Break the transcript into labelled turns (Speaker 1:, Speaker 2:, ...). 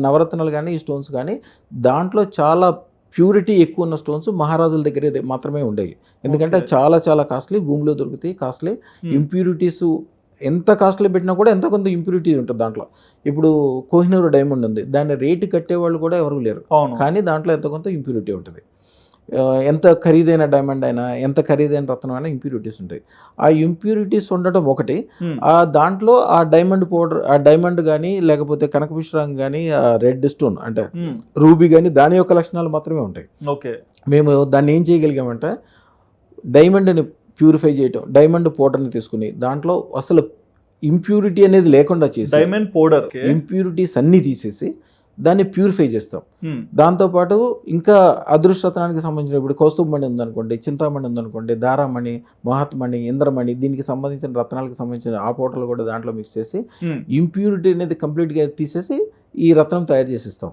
Speaker 1: నవరత్నాలు కానీ ఈ స్టోన్స్ కానీ దాంట్లో చాలా ప్యూరిటీ ఎక్కువ ఉన్న స్టోన్స్ మహారాజుల దగ్గర మాత్రమే ఉండేవి. ఎందుకంటే చాలా చాలా కాస్ట్లీ, భూమిలో దొరుకుతాయి, కాస్ట్లీ. ఇంప్యూరిటీస్ ఎంత కాస్ట్లీ పెట్టినా కూడా ఎంత కొంత ఇంప్యూరిటీ ఉంటుంది దాంట్లో. ఇప్పుడు కోహినూర్ డైమండ్ ఉంది, దాన్ని రేటు కట్టేవాళ్ళు కూడా ఎవరు లేరు, కానీ దాంట్లో ఎంత కొంత ఇంప్యూరిటీ ఉంటుంది. ఎంత ఖరీదైన డైమండ్ అయినా, ఎంత ఖరీదైన రత్నం అయినా ఇంప్యూరిటీస్ ఉంటాయి. ఆ ఇంప్యూరిటీస్ ఉండటం ఒకటి, ఆ దాంట్లో ఆ డైమండ్ పౌడర్, ఆ డైమండ్ కానీ లేకపోతే కనకపుష్పరాగం కానీ, రెడ్ స్టోన్ అంటే రూబీ కానీ దాని యొక్క లక్షణాలు మాత్రమే ఉంటాయి. మేము దాన్ని ఏం చేయగలిగామంటే డైమండ్ని ప్యూరిఫై చేయటం, డైమండ్ పౌడర్ని తీసుకుని దాంట్లో అసలు ఇంప్యూరిటీ అనేది లేకుండా చేసి, డైమండ్ పౌడర్ ఇంప్యూరిటీస్ అన్నీ తీసేసి దాన్ని ప్యూరిఫై చేస్తాం. దాంతోపాటు ఇంకా అదృష్టరత్నానికి సంబంధించిన ఇప్పుడు కౌస్తుభమణి ఉందనుకోండి, చింతామణి ఉందనుకోండి, దారామణి, మహాత్మణి, ఇంద్రమణి, దీనికి సంబంధించిన రత్నాలకు సంబంధించిన ఆ పౌడర్లు కూడా దాంట్లో మిక్స్ చేసి ఇంప్యూరిటీ అనేది కంప్లీట్గా తీసేసి ఈ రత్నం తయారు చేసిస్తాం.